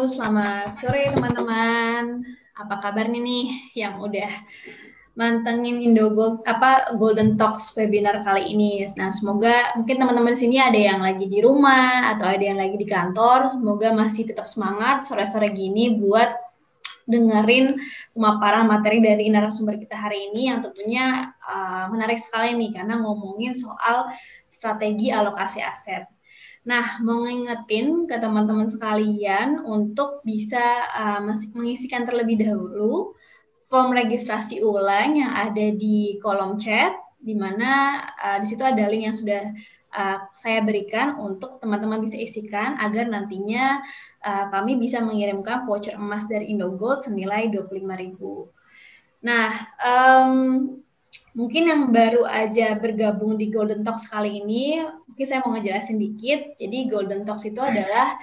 selamat sore teman-teman. Apa kabarnya nih yang udah mantengin Golden Talks webinar kali ini. Nah, semoga mungkin teman-teman di sini ada yang lagi di rumah atau ada yang lagi di kantor. Semoga masih tetap semangat sore-sore gini buat dengerin pemaparan materi dari narasumber kita hari ini yang tentunya menarik sekali nih karena ngomongin soal strategi alokasi aset. Nah, mau ngingetin ke teman-teman sekalian untuk bisa mengisikan terlebih dahulu form registrasi ulang yang ada di kolom chat, di mana di situ ada link yang sudah saya berikan untuk teman-teman bisa isikan agar nantinya kami bisa mengirimkan voucher emas dari Indogold senilai 25.000. Nah, mungkin yang baru aja bergabung di Golden Talks kali ini, mungkin saya mau ngejelasin dikit. Jadi Golden Talks itu adalah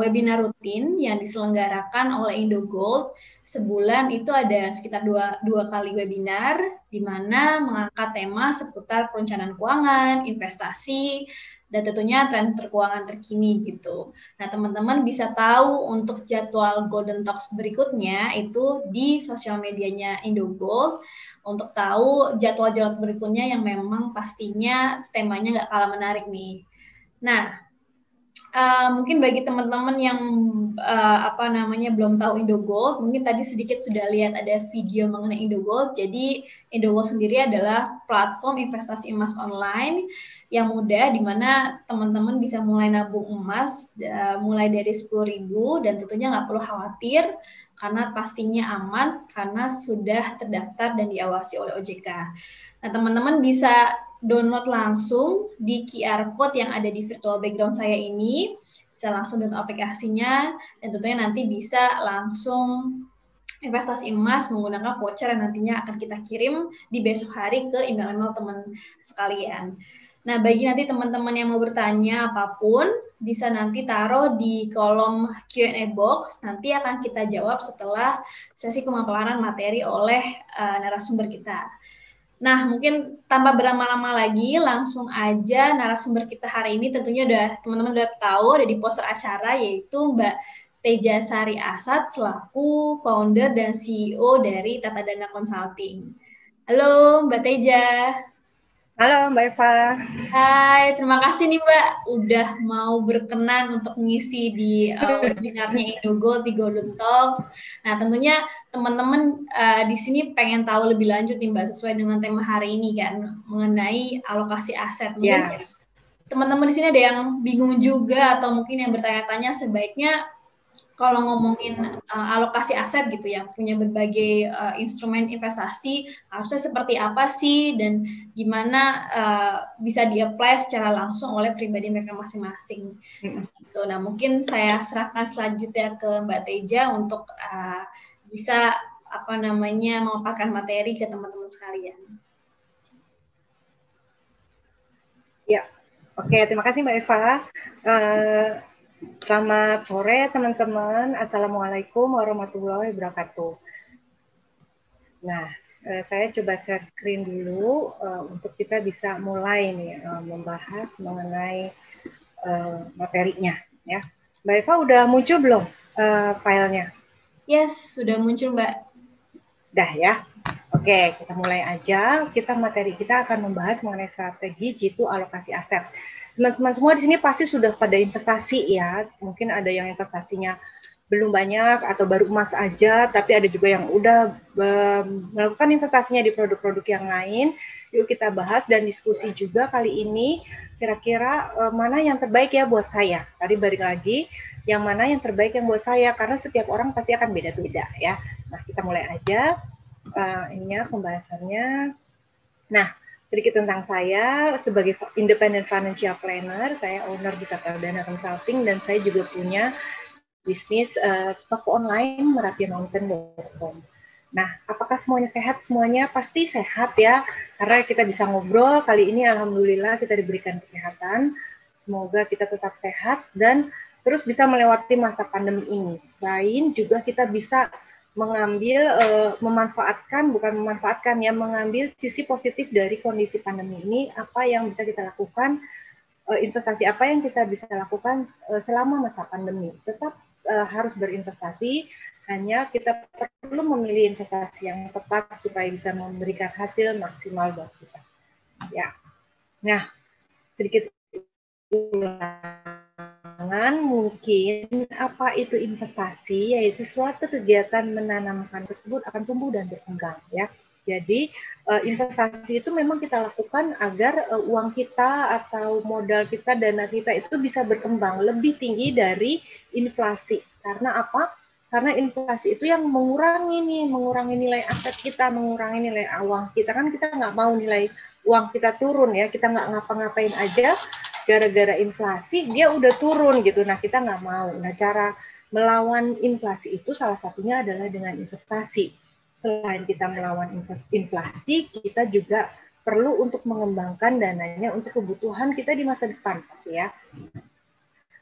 webinar rutin yang diselenggarakan oleh Indogold. Sebulan itu ada sekitar dua kali webinar, di mana mengangkat tema seputar perencanaan keuangan, investasi, dan tentunya tren keuangan terkini gitu. Nah, teman-teman bisa tahu untuk jadwal Golden Talks berikutnya itu di sosial medianya Indogold untuk tahu jadwal-jadwal berikutnya yang memang pastinya temanya nggak kalah menarik nih. Nah, mungkin bagi teman-teman yang belum tahu Indogold, mungkin tadi sedikit sudah lihat ada video mengenai Indogold. Jadi Indogold sendiri adalah platform investasi emas online yang mudah di mana teman-teman bisa mulai nabung emas mulai dari 10.000 dan tentunya nggak perlu khawatir karena pastinya aman karena sudah terdaftar dan diawasi oleh OJK. Nah, teman-teman bisa download langsung di QR code yang ada di virtual background saya ini, bisa langsung download aplikasinya, dan tentunya nanti bisa langsung investasi emas menggunakan voucher yang nantinya akan kita kirim di besok hari ke email-email teman sekalian. Nah, bagi nanti teman-teman yang mau bertanya apapun, bisa nanti taruh di kolom Q&A box, nanti akan kita jawab setelah sesi pemaparan materi oleh narasumber kita. Nah, mungkin tanpa berlama-lama lagi, langsung aja narasumber kita hari ini tentunya teman-teman udah tahu ada di poster acara, yaitu Mbak Teja Sari Asad selaku founder dan CEO dari Tata Dana Consulting. Halo Mbak Teja. Halo Mbak Eva. Hai, terima kasih nih Mbak udah mau berkenan untuk mengisi di webinarnya Indogold di Golden Talks. Nah, tentunya teman-teman di sini pengen tahu lebih lanjut nih Mbak sesuai dengan tema hari ini kan mengenai alokasi aset. Mungkin teman-teman di sini ada yang bingung juga atau mungkin yang bertanya-tanya sebaiknya kalau ngomongin alokasi aset gitu ya, punya berbagai instrumen investasi, harusnya seperti apa sih dan gimana bisa di-apply secara langsung oleh pribadi mereka masing-masing. Gitu. Nah, mungkin saya serahkan selanjutnya ke Mbak Teja untuk bisa memaparkan materi ke teman-teman sekalian. Ya, oke, terima kasih Mbak Eva. Selamat sore teman-teman. Assalamualaikum warahmatullahi wabarakatuh. Nah, saya coba share screen dulu untuk kita bisa mulai nih membahas mengenai materinya. Ya, Mbak Eva udah muncul belum filenya? Yes, sudah muncul Mbak. Dah ya. Oke, kita mulai aja. Materi kita akan membahas mengenai strategi jitu alokasi aset. Teman-teman semua di sini pasti sudah pada investasi ya. Mungkin ada yang investasinya belum banyak atau baru emas aja, tapi ada juga yang udah melakukan investasinya di produk-produk yang lain. Yuk kita bahas dan diskusi juga kali ini kira-kira mana yang terbaik ya buat saya. Tadi balik lagi, yang mana yang terbaik yang buat saya, karena setiap orang pasti akan beda-beda ya. Nah, kita mulai aja pembahasannya. Nah, sedikit tentang saya sebagai independent financial planner, saya owner di Tata Dana Consulting dan saya juga punya bisnis toko online merapiamountain.com. Nah, apakah semuanya sehat? Semuanya pasti sehat ya, karena kita bisa ngobrol. Kali ini alhamdulillah kita diberikan kesehatan. Semoga kita tetap sehat dan terus bisa melewati masa pandemi ini. Selain juga kita bisa mengambil mengambil sisi positif dari kondisi pandemi ini, apa yang bisa kita lakukan, investasi apa yang kita bisa lakukan selama masa pandemi. Tetap harus berinvestasi, hanya kita perlu memilih investasi yang tepat supaya bisa memberikan hasil maksimal buat kita. Ya, nah sedikit ulangan, mungkin apa itu investasi, yaitu suatu kegiatan menanamkan tersebut akan tumbuh dan berkembang, ya. Jadi investasi itu memang kita lakukan agar uang kita atau modal kita, dana kita itu bisa berkembang lebih tinggi dari inflasi. Karena apa? Karena inflasi itu yang mengurangi nilai aset kita, mengurangi nilai uang kita. Kan kita nggak mau nilai uang kita turun, ya, kita nggak ngapa-ngapain aja, gara-gara inflasi dia udah turun gitu. Nah, kita nggak mau. Nah, cara melawan inflasi itu salah satunya adalah dengan investasi. Selain kita melawan inflasi, kita juga perlu untuk mengembangkan dananya untuk kebutuhan kita di masa depan, ya.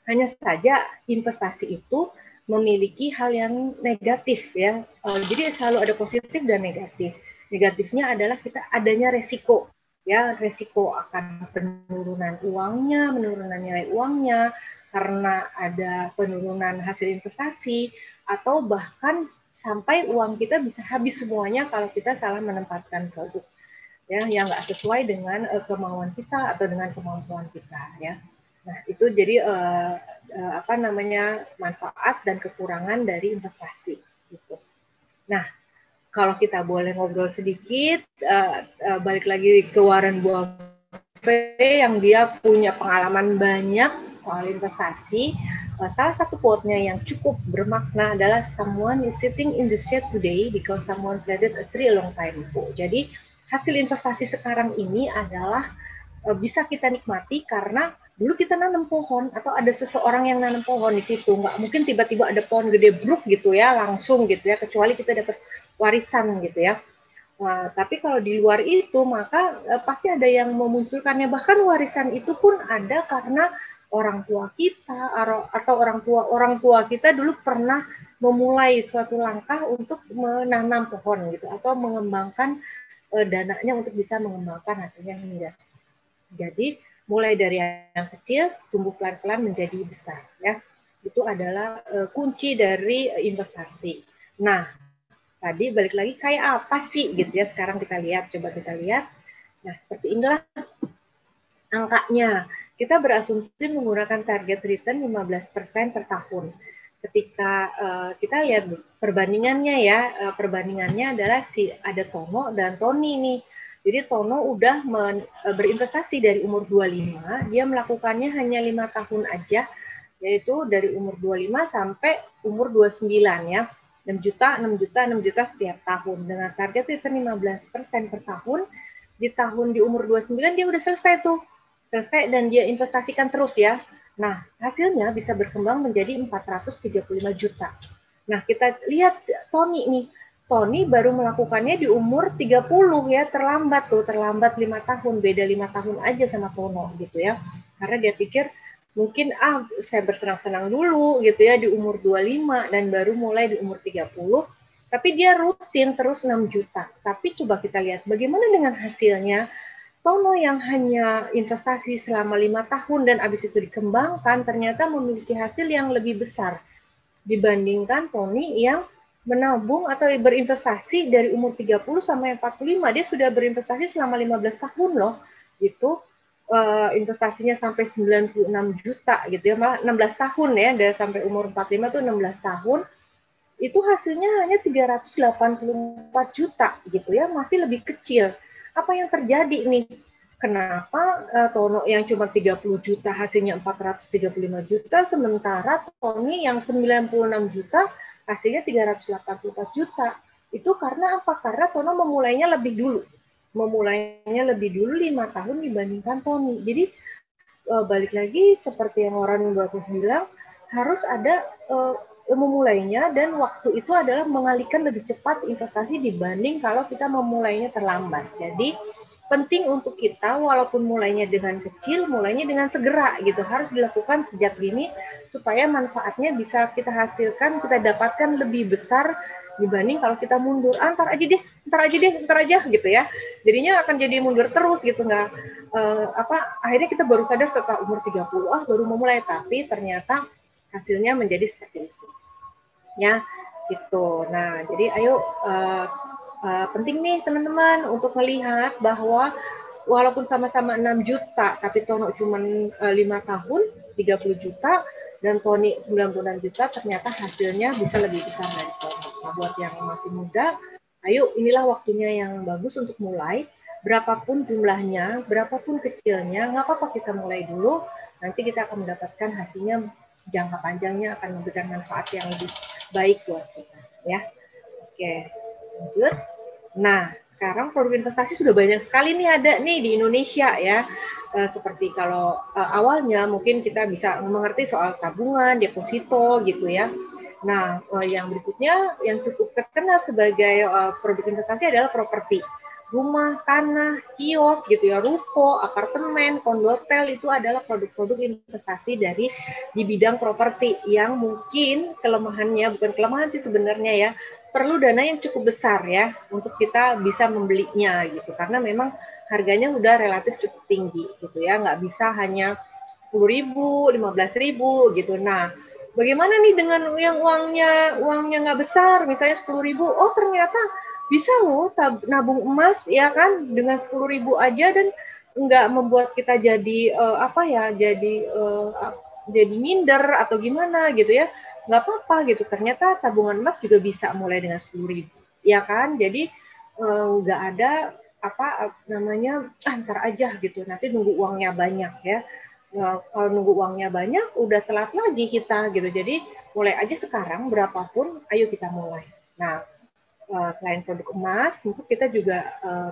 Hanya saja investasi itu memiliki hal yang negatif, ya. Jadi selalu ada positif dan negatif. Negatifnya adalah kita adanya resiko, ya, resiko akan penurunan uangnya, penurunan nilai uangnya karena ada penurunan hasil investasi, atau bahkan sampai uang kita bisa habis semuanya kalau kita salah menempatkan produk, ya, yang nggak sesuai dengan kemauan kita atau dengan kemampuan kita, ya. Nah, itu jadi apa namanya, manfaat dan kekurangan dari investasi gitu. Nah, kalau kita boleh ngobrol sedikit, balik lagi ke Warren Buffett yang dia punya pengalaman banyak soal investasi. Salah satu quote-nya yang cukup bermakna adalah someone is sitting in the shade today because someone planted a tree a long time ago. Jadi hasil investasi sekarang ini adalah bisa kita nikmati karena dulu kita nanam pohon atau ada seseorang yang nanam pohon di situ. Nggak mungkin tiba-tiba ada pohon gede bruk gitu ya, langsung gitu ya, kecuali kita dapat warisan gitu ya. Nah, tapi kalau di luar itu maka pasti ada yang memunculkannya. Bahkan warisan itu pun ada karena orang tua kita atau orang tua kita dulu pernah memulai suatu langkah untuk menanam pohon gitu atau mengembangkan dananya untuk bisa mengembangkan hasilnya hingga. Jadi mulai dari yang kecil tumbuh pelan-pelan menjadi besar, ya. Itu adalah kunci dari investasi. Nah, tadi balik lagi kayak apa sih gitu ya, sekarang kita lihat, coba kita lihat. Nah, seperti inilah angkanya. Kita berasumsi menggunakan target return 15% per tahun. Ketika kita lihat perbandingannya ya, perbandingannya adalah ada Tono dan Tony nih. Jadi Tono udah berinvestasi dari umur 25, dia melakukannya hanya 5 tahun aja, yaitu dari umur 25 sampai umur 29 ya. 6 juta, 6 juta, 6 juta setiap tahun. Dengan target return 15% per tahun, di umur 29 dia udah selesai tuh. Selesai dan dia investasikan terus ya. Nah, hasilnya bisa berkembang menjadi 435 juta. Nah, kita lihat Tony nih. Tony baru melakukannya di umur 30 ya, terlambat 5 tahun, beda 5 tahun aja sama Tono gitu ya. Karena dia pikir mungkin saya bersenang-senang dulu gitu ya di umur 25 dan baru mulai di umur 30, tapi dia rutin terus 6 juta. Tapi coba kita lihat bagaimana dengan hasilnya. Tono yang hanya investasi selama 5 tahun dan habis itu dikembangkan ternyata memiliki hasil yang lebih besar dibandingkan Tony yang menabung atau berinvestasi dari umur 30 sampai 45. Dia sudah berinvestasi selama 15 tahun loh gitu. Investasinya sampai 96 juta gitu ya, malah 16 tahun ya, dari sampai umur 45 tuh 16 tahun, itu hasilnya hanya 384 juta gitu ya, masih lebih kecil. Apa yang terjadi nih? Kenapa Tono yang cuma 30 juta hasilnya 435 juta, sementara Tony yang 96 juta hasilnya 384 juta? Itu karena apa? Karena Tono memulainya lebih dulu. 5 tahun dibandingkan Tony. Jadi balik lagi seperti yang Warren Buffett bilang, harus ada memulainya, dan waktu itu adalah mengalihkan lebih cepat investasi dibanding kalau kita memulainya terlambat. Jadi penting untuk kita walaupun mulainya dengan kecil, mulainya dengan segera gitu, harus dilakukan sejak dini supaya manfaatnya bisa kita hasilkan, kita dapatkan lebih besar dibanding kalau kita mundur, ntar aja gitu ya. Jadinya akan jadi mundur terus gitu, nggak akhirnya kita baru sadar setelah umur 30 baru memulai, tapi ternyata hasilnya menjadi seperti itu. ya gitu. Nah, jadi ayo penting nih teman-teman untuk melihat bahwa walaupun sama-sama 6 juta, tapi Tono cuma 5 tahun, 30 juta, dan Tony 96 juta, ternyata hasilnya bisa lebih besar dari Tono. Nah, buat yang masih muda, ayo inilah waktunya yang bagus untuk mulai. Berapapun jumlahnya, berapapun kecilnya, nggak apa-apa kita mulai dulu. Nanti kita akan mendapatkan hasilnya jangka panjangnya akan memberikan manfaat yang lebih baik buat kita. Ya, oke, lanjut. Nah, sekarang produk investasi sudah banyak sekali nih ada nih di Indonesia ya. Seperti kalau awalnya mungkin kita bisa mengerti soal tabungan, deposito gitu ya. Nah, yang berikutnya yang cukup terkenal sebagai produk investasi adalah properti. Rumah, tanah, kios gitu ya, ruko, apartemen, kondotel itu adalah produk-produk investasi dari di bidang properti yang mungkin kelemahannya, bukan kelemahan sih sebenarnya ya, perlu dana yang cukup besar ya untuk kita bisa membelinya gitu, karena memang harganya udah relatif cukup tinggi gitu ya, nggak bisa hanya 10.000, 15.000 gitu. Nah, bagaimana nih dengan yang uangnya nggak besar, misalnya 10.000, oh ternyata bisa loh nabung emas ya kan dengan 10.000 aja dan nggak membuat kita jadi jadi minder atau gimana gitu ya, nggak apa-apa gitu, ternyata tabungan emas juga bisa mulai dengan 10.000 ya kan, jadi nggak ada apa namanya ntar aja gitu, nanti nunggu uangnya banyak ya. Kalau nunggu uangnya banyak udah telat lagi kita gitu, jadi mulai aja sekarang berapapun ayo kita mulai. Nah, selain produk emas, tentu kita juga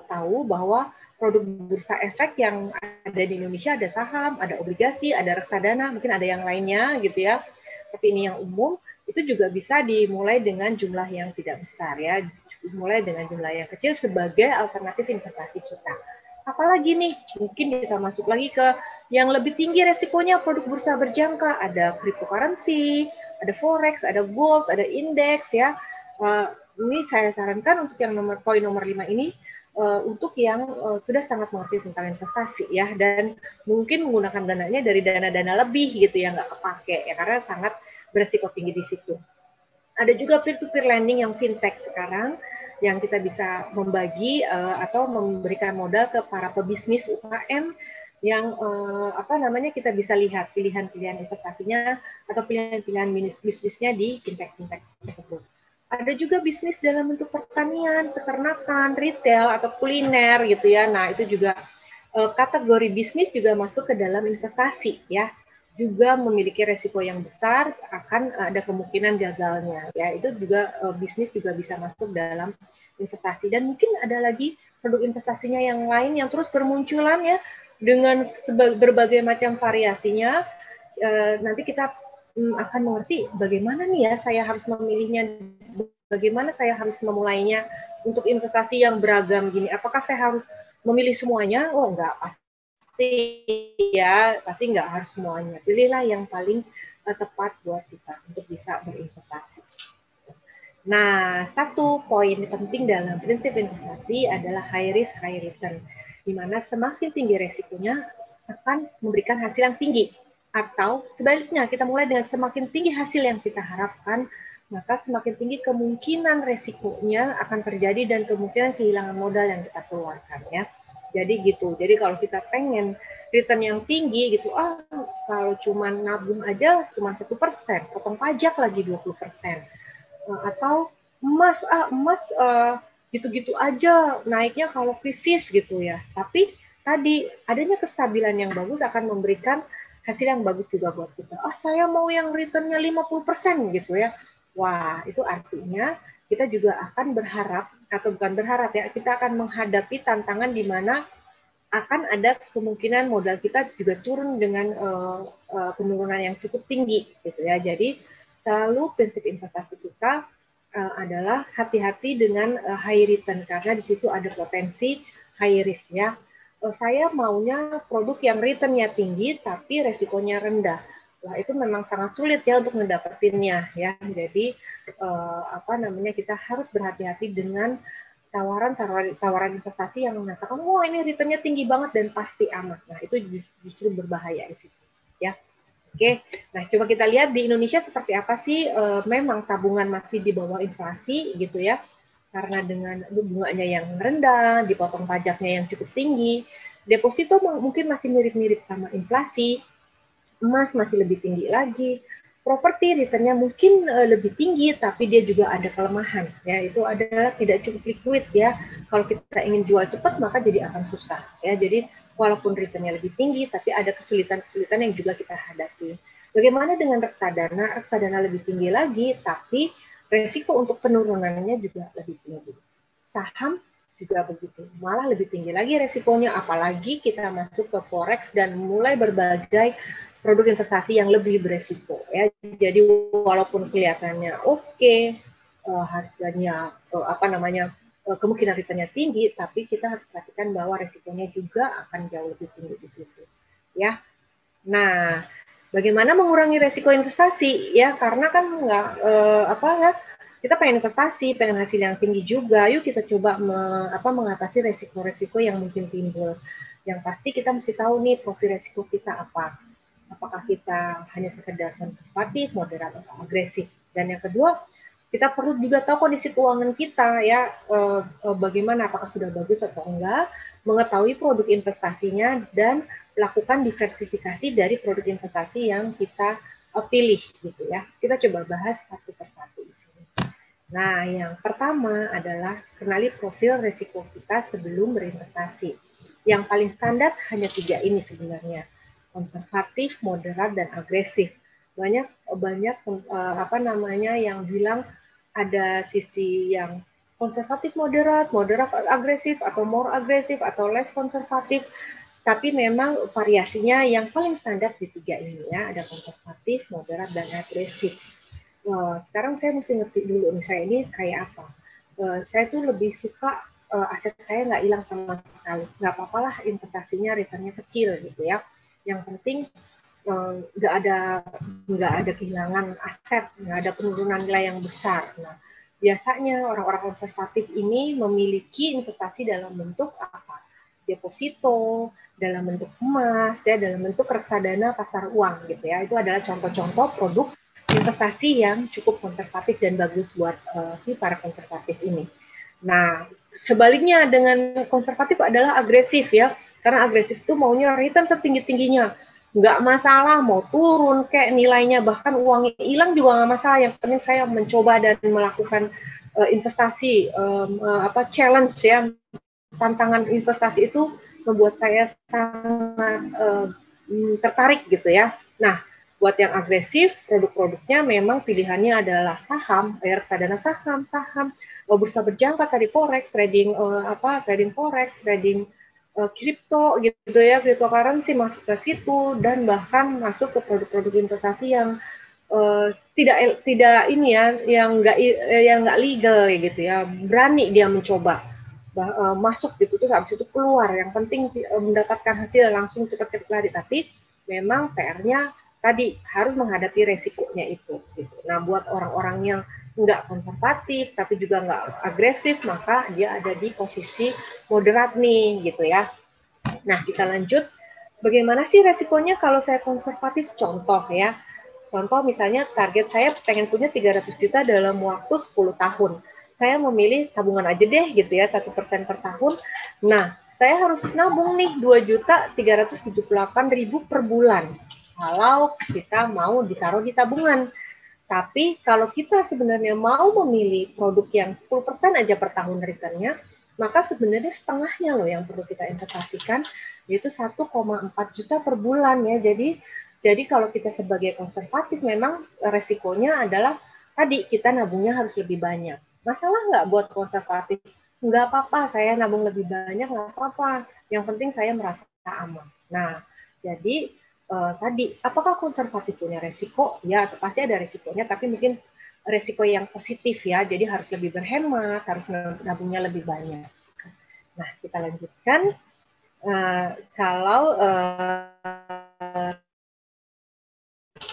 tahu bahwa produk bursa efek yang ada di Indonesia ada saham, ada obligasi, ada reksadana, mungkin ada yang lainnya gitu ya. Tapi ini yang umum, itu juga bisa dimulai dengan jumlah yang tidak besar ya, dimulai dengan jumlah yang kecil sebagai alternatif investasi kita. Apalagi nih, mungkin kita masuk lagi ke yang lebih tinggi resikonya produk bursa berjangka, ada cryptocurrency, ada forex, ada gold, ada indeks ya. Ini saya sarankan untuk yang poin nomor 5 ini untuk yang sudah sangat mengerti tentang investasi ya, dan mungkin menggunakan dananya dari dana-dana lebih gitu ya, nggak kepake ya karena sangat beresiko tinggi di situ. Ada juga peer-to-peer lending yang fintech sekarang yang kita bisa membagi atau memberikan modal ke para pebisnis UKM yang kita bisa lihat pilihan-pilihan investasinya atau pilihan-pilihan bisnisnya di fintech-fintech tersebut. Ada juga bisnis dalam bentuk pertanian, peternakan, retail, atau kuliner gitu ya. Nah, itu juga kategori bisnis juga masuk ke dalam investasi ya. Juga memiliki resiko yang besar, akan ada kemungkinan gagalnya ya. Itu juga bisnis juga bisa masuk dalam investasi. Dan mungkin ada lagi produk investasinya yang lain yang terus bermunculan ya dengan berbagai macam variasinya. Nanti kita akan mengerti bagaimana nih ya saya harus memilihnya, bagaimana saya harus memulainya untuk investasi yang beragam gini. Apakah saya harus memilih semuanya? Oh, enggak, pasti ya, pasti enggak harus semuanya. Pilihlah yang paling tepat buat kita untuk bisa berinvestasi. Nah, satu poin penting dalam prinsip investasi adalah high risk, high return, di mana semakin tinggi resikonya akan memberikan hasil yang tinggi. Atau sebaliknya, kita mulai dengan semakin tinggi hasil yang kita harapkan, maka semakin tinggi kemungkinan resikonya akan terjadi dan kemungkinan kehilangan modal yang kita keluarkan ya. Jadi gitu. Jadi kalau kita pengen return yang tinggi gitu, kalau cuma nabung aja cuma 1%, potong pajak lagi 20%. Atau emas gitu-gitu aja naiknya kalau krisis gitu ya. Tapi tadi adanya kestabilan yang bagus akan memberikan hasil yang bagus juga buat kita. Saya mau yang returnnya 50% gitu ya. Wah, itu artinya kita juga akan berharap, atau bukan berharap ya, kita akan menghadapi tantangan di mana akan ada kemungkinan modal kita juga turun dengan penurunan yang cukup tinggi gitu ya. Jadi selalu prinsip investasi kita adalah hati-hati dengan high return karena di situ ada potensi high risk ya. Saya maunya produk yang returnnya tinggi tapi resikonya rendah. Wah, itu memang sangat sulit ya untuk mendapatkannya ya. Jadi kita harus berhati-hati dengan tawaran investasi yang mengatakan, wah ini returnnya tinggi banget dan pasti aman. Nah, itu justru berbahaya di situ ya. Oke, nah coba kita lihat di Indonesia seperti apa sih. Memang tabungan masih di bawah inflasi gitu ya, karena dengan bunganya yang rendah, dipotong pajaknya yang cukup tinggi, deposito mungkin masih mirip-mirip sama inflasi, emas masih lebih tinggi lagi, properti returnnya mungkin lebih tinggi, tapi dia juga ada kelemahan, ya itu adalah tidak cukup liquid ya. Kalau kita ingin jual cepat maka jadi akan susah, ya. Jadi walaupun returnnya lebih tinggi, tapi ada kesulitan-kesulitan yang juga kita hadapi. Bagaimana dengan reksadana? Reksadana lebih tinggi lagi, tapi resiko untuk penurunannya juga lebih tinggi. Saham juga begitu, malah lebih tinggi lagi resikonya, apalagi kita masuk ke forex dan mulai berbagai produk investasi yang lebih beresiko ya. Jadi walaupun kelihatannya oke, harganya kemungkinan returnnya tinggi, tapi kita harus perhatikan bahwa resikonya juga akan jauh lebih tinggi di situ ya. Nah, bagaimana mengurangi resiko investasi ya, karena kan kita pengen investasi, pengen hasil yang tinggi juga. Yuk kita coba mengatasi resiko-resiko yang mungkin timbul. Yang pasti kita mesti tahu nih profil resiko kita apa. Apakah kita hanya sekedar konservatif, moderat, atau agresif. Dan yang kedua, kita perlu juga tahu kondisi keuangan kita ya, bagaimana, apakah sudah bagus atau enggak, mengetahui produk investasinya, dan lakukan diversifikasi dari produk investasi yang kita pilih gitu ya. Kita coba bahas satu persatu di sini. Nah, yang pertama adalah kenali profil risiko kita sebelum berinvestasi. Yang paling standar hanya 3 ini sebenarnya: konservatif, moderat, dan agresif. Banyak yang bilang ada sisi yang konservatif moderat, moderat agresif, atau more agresif, atau less konservatif. Tapi memang variasinya yang paling standar di 3 ini ya, ada konservatif, moderat, dan agresif. Sekarang saya mesti ngerti dulu nih, saya ini kayak apa. Saya tuh lebih suka aset saya nggak hilang sama sekali. Nggak apa-apa lah investasinya returnnya kecil gitu ya. Yang penting nggak ada kehilangan aset, nggak ada penurunan nilai yang besar. Nah, biasanya orang-orang konservatif ini memiliki investasi dalam bentuk apa? Deposito, dalam bentuk emas, ya, dalam bentuk reksadana pasar uang gitu ya. Itu adalah contoh-contoh produk investasi yang cukup konservatif dan bagus buat si para konservatif ini. Nah, sebaliknya dengan konservatif adalah agresif ya, karena agresif itu maunya return setinggi-tingginya, nggak masalah mau turun kayak nilainya, bahkan uangnya hilang juga nggak masalah, yang penting saya mencoba dan melakukan investasi, challenge ya, tantangan investasi itu membuat saya sangat tertarik gitu ya. Nah, buat yang agresif, produk-produknya memang pilihannya adalah saham, reksadana saham, bursa berjangka tadi, forex, trading forex, trading kripto gitu ya, cryptocurrency masuk ke situ, dan bahkan masuk ke produk-produk investasi yang tidak ini ya, yang nggak legal gitu ya, berani dia mencoba masuk gitu, terus habis itu keluar, yang penting mendapatkan hasil langsung cepat-cepat lari. Tapi memang PR-nya tadi harus menghadapi resikonya itu gitu. Nah, buat orang-orang yang nggak konservatif tapi juga nggak agresif, maka dia ada di posisi moderat nih gitu ya. Nah, kita lanjut. Bagaimana sih resikonya kalau saya konservatif? Contoh ya, contoh misalnya target saya pengen punya 300 juta dalam waktu 10 tahun. Saya memilih tabungan aja deh gitu ya, 1% per tahun. Nah, saya harus nabung nih 2.378.000 per bulan kalau kita mau ditaruh di tabungan. Tapi kalau kita sebenarnya mau memilih produk yang 10% aja per tahun returnnya, maka sebenarnya setengahnya loh yang perlu kita investasikan, yaitu 1,4 juta per bulan ya. Jadi kalau kita sebagai konservatif memang resikonya adalah tadi kita nabungnya harus lebih banyak. Masalah nggak buat konservatif? Nggak apa-apa, saya nabung lebih banyak, nggak apa-apa. Yang penting saya merasa aman. Nah, jadi tadi, apakah konservatif punya resiko? Ya, pasti ada resikonya, tapi mungkin resiko yang positif ya. Jadi harus lebih berhemat, harus nabungnya lebih banyak. Nah, kita lanjutkan. Kalau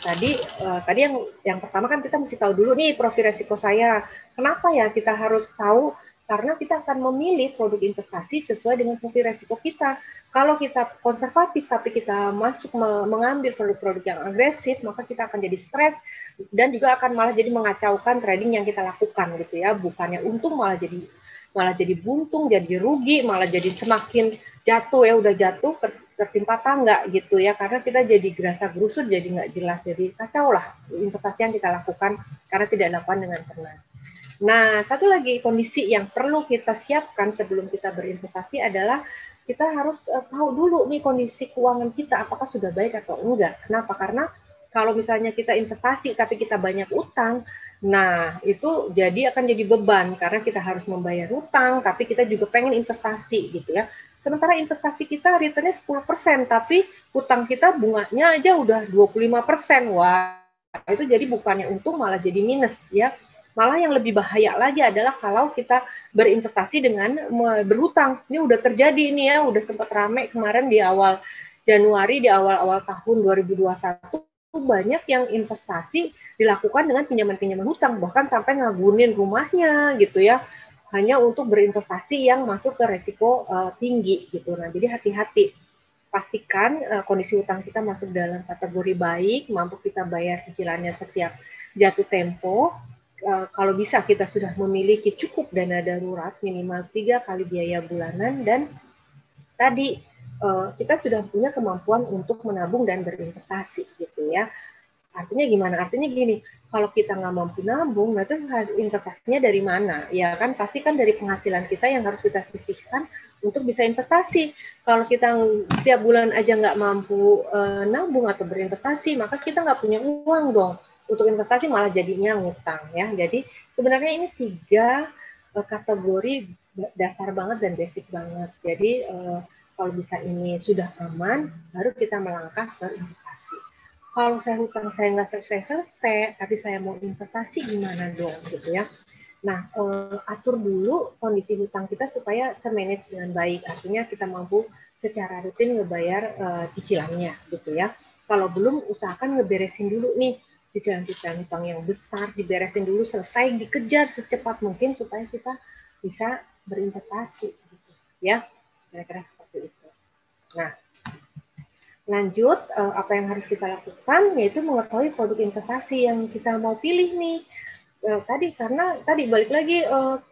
tadi yang pertama kan kita mesti tahu dulu nih profil resiko saya. Kenapa ya kita harus tahu karena kita akan memilih produk investasi sesuai dengan profil resiko kita. Kalau kita konservatif tapi kita masuk mengambil produk-produk yang agresif, maka kita akan jadi stres dan juga akan malah jadi mengacaukan trading yang kita lakukan gitu ya. Bukannya untung malah jadi buntung, jadi rugi, malah jadi semakin jatuh ya, udah jatuh tertimpa tangga gitu ya, karena kita jadi gerasa gerusut, jadi nggak jelas, jadi kacau lah investasi yang kita lakukan karena tidak dilakukan dengan tenang. Nah, satu lagi kondisi yang perlu kita siapkan sebelum kita berinvestasi adalah kita harus tahu dulu nih kondisi keuangan kita apakah sudah baik atau enggak. Kenapa? Karena kalau misalnya kita investasi tapi kita banyak utang, nah itu akan jadi beban karena kita harus membayar utang tapi kita juga pengen investasi gitu ya. Sementara investasi kita returnnya 10%, tapi utang kita bunganya aja udah 25%. Wah, itu jadi bukannya untung malah jadi minus ya. Malah yang lebih bahaya lagi adalah kalau kita berinvestasi dengan berhutang. Ini udah terjadi nih ya, udah sempat rame kemarin di awal Januari, di awal-awal tahun 2021, banyak yang investasi dilakukan dengan pinjaman-pinjaman hutang, bahkan sampai ngagunin rumahnya gitu ya, hanya untuk berinvestasi yang masuk ke resiko tinggi gitu. Nah, jadi hati-hati. Pastikan kondisi utang kita masuk dalam kategori baik, mampu kita bayar cicilannya setiap jatuh tempo. Kalau bisa kita sudah memiliki cukup dana darurat minimal 3 kali biaya bulanan, dan tadi kita sudah punya kemampuan untuk menabung dan berinvestasi gitu ya. Artinya gimana? Artinya gini, kalau kita nggak mampu nabung, nah itu investasinya dari mana? Ya kan pasti kan dari penghasilan kita yang harus kita sisihkan untuk bisa investasi. Kalau kita setiap bulan aja nggak mampu nabung atau berinvestasi, maka kita nggak punya uang dong. Untuk investasi malah jadinya ngutang ya. Jadi sebenarnya ini 3 kategori dasar banget dan basic banget. Jadi kalau bisa ini sudah aman, baru kita melangkah ke investasi. Kalau saya hutang saya nggak selesai-selesai, tapi saya mau investasi gimana dong gitu ya. Nah, atur dulu kondisi hutang kita supaya termanage dengan baik. Artinya kita mampu secara rutin ngebayar cicilannya gitu ya. Kalau belum, usahakan ngeberesin dulu nih cicilan-cicilan hutang yang besar, diberesin dulu, selesai, dikejar secepat mungkin supaya kita bisa berinvestasi gitu ya. Kira-kira seperti itu. Nah, lanjut, apa yang harus kita lakukan yaitu mengetahui produk investasi yang kita mau pilih nih. Karena tadi balik lagi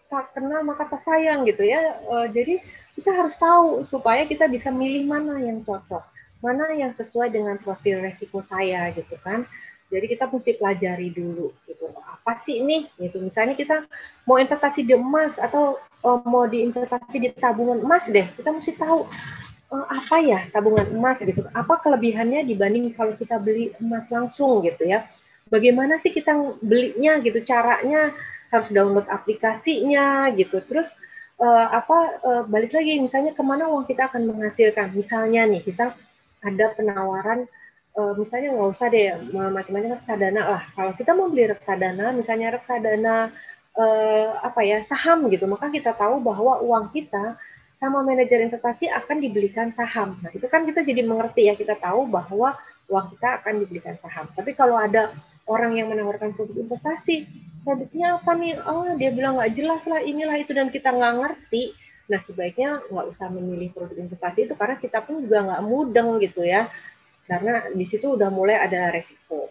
tak kenal maka tak sayang gitu ya. Jadi kita harus tahu supaya kita bisa milih mana yang cocok, mana yang sesuai dengan profil resiko saya gitu kan. Jadi kita mesti pelajari dulu gitu. Apa sih ini? Gitu. Misalnya kita mau investasi di emas atau mau diinvestasi di tabungan emas deh. Kita mesti tahu apa ya tabungan emas gitu. Apa kelebihannya dibanding kalau kita beli emas langsung gitu ya. Bagaimana sih kita belinya gitu, caranya harus download aplikasinya gitu. Terus balik lagi misalnya kemana uang kita akan menghasilkan. Misalnya nih kita ada penawaran misalnya nggak usah deh macam-macam reksadana lah. Kalau kita mau beli reksadana, misalnya reksadana saham gitu, maka kita tahu bahwa uang kita sama manajer investasi akan dibelikan saham. Nah, itu kan kita jadi mengerti ya, kita tahu bahwa uang kita akan dibelikan saham. Tapi kalau ada orang yang menawarkan produk investasi, produknya apa nih? Oh, dia bilang nggak jelas lah, inilah itu, dan kita nggak ngerti. Nah, sebaiknya nggak usah memilih produk investasi itu karena kita pun juga nggak mudeng gitu ya. Karena di situ udah mulai ada resiko.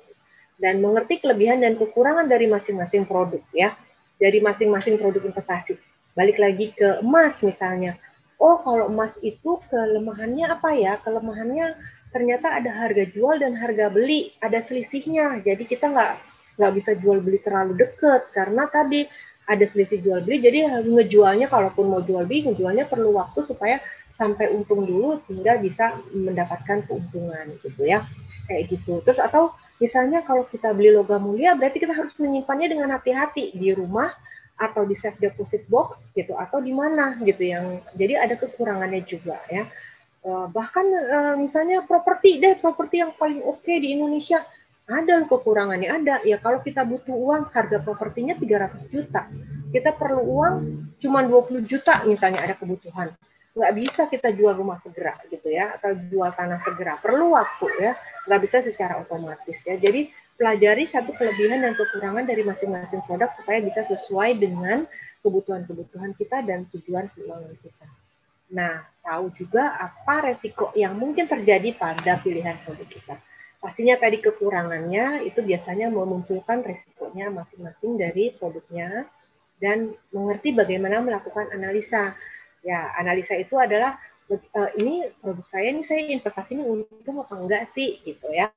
Dan mengerti kelebihan dan kekurangan dari masing-masing produk ya. Dari masing-masing produk investasi. Balik lagi ke emas misalnya. Oh, kalau emas itu kelemahannya apa ya? Kelemahannya ternyata ada harga jual dan harga beli, ada selisihnya. Jadi kita nggak bisa jual beli terlalu deket karena tadi ada selisih jual beli. Jadi ngejualnya, kalaupun mau jual beli, ngejualnya perlu waktu supaya sampai untung dulu sehingga bisa mendapatkan keuntungan gitu ya, kayak gitu. Terus atau misalnya kalau kita beli logam mulia, berarti kita harus menyimpannya dengan hati-hati di rumah atau di safe deposit box gitu atau di mana gitu, yang jadi ada kekurangannya juga ya. Bahkan misalnya properti yang paling oke di Indonesia, ada kekurangannya, ada ya. Kalau kita butuh uang, harga propertinya 300 juta, kita perlu uang cuma 20 juta misalnya, ada kebutuhan, nggak bisa kita jual rumah segera gitu ya, atau jual tanah segera, perlu waktu ya, nggak bisa secara otomatis ya. Jadi pelajari satu kelebihan dan kekurangan dari masing-masing produk supaya bisa sesuai dengan kebutuhan-kebutuhan kita dan tujuan keuangan kita. Nah, tahu juga apa resiko yang mungkin terjadi pada pilihan produk kita. Pastinya tadi kekurangannya itu biasanya memunculkan resikonya masing-masing dari produknya dan mengerti bagaimana melakukan analisa. Ya, analisa itu adalah ini produk saya ini saya investasi ini untung apa enggak sih gitu ya.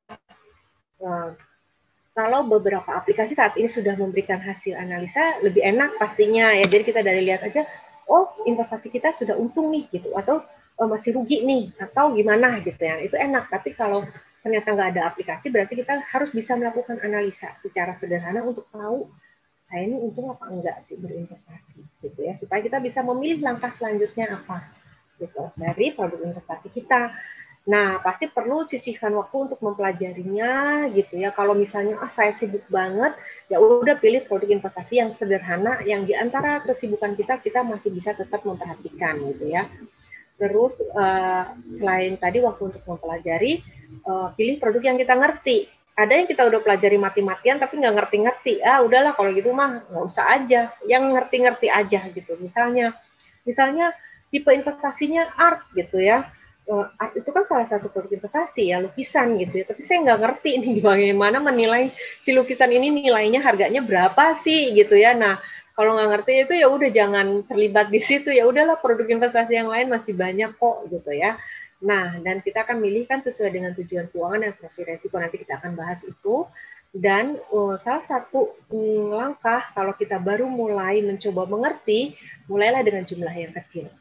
Kalau beberapa aplikasi saat ini sudah memberikan hasil analisa lebih enak pastinya ya. Jadi kita dari lihat aja, oh investasi kita sudah untung nih gitu, atau masih rugi nih, atau gimana gitu ya. Itu enak. Tapi kalau ternyata nggak ada aplikasi, berarti kita harus bisa melakukan analisa secara sederhana untuk tahu saya ini untung apa enggak sih berinvestasi gitu ya, supaya kita bisa memilih langkah selanjutnya apa gitu dari produk investasi kita. Nah, pasti perlu sisihkan waktu untuk mempelajarinya gitu ya. Kalau misalnya saya sibuk banget, ya udah pilih produk investasi yang sederhana, yang di antara kesibukan kita masih bisa tetap memperhatikan gitu ya. Terus selain tadi waktu untuk mempelajari, pilih produk yang kita ngerti. Ada yang kita udah pelajari mati-matian tapi nggak ngerti-ngerti. Udahlah kalau gitu mah nggak usah aja. Yang ngerti-ngerti aja gitu. Misalnya tipe investasinya art gitu ya. Art itu kan salah satu produk investasi ya, lukisan gitu ya. Tapi saya nggak ngerti nih bagaimana menilai si lukisan ini nilainya harganya berapa sih gitu ya. Nah, kalau nggak ngerti itu ya udah jangan terlibat di situ, ya udahlah produk investasi yang lain masih banyak kok gitu ya. Nah, dan kita akan milih kan sesuai dengan tujuan keuangan dan profil resiko, nanti kita akan bahas itu. Dan salah satu langkah kalau kita baru mulai mencoba mengerti, mulailah dengan jumlah yang kecil.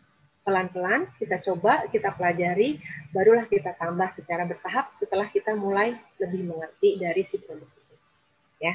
Pelan-pelan kita coba, kita pelajari, barulah kita tambah secara bertahap setelah kita mulai lebih mengerti dari si produk itu. Ya.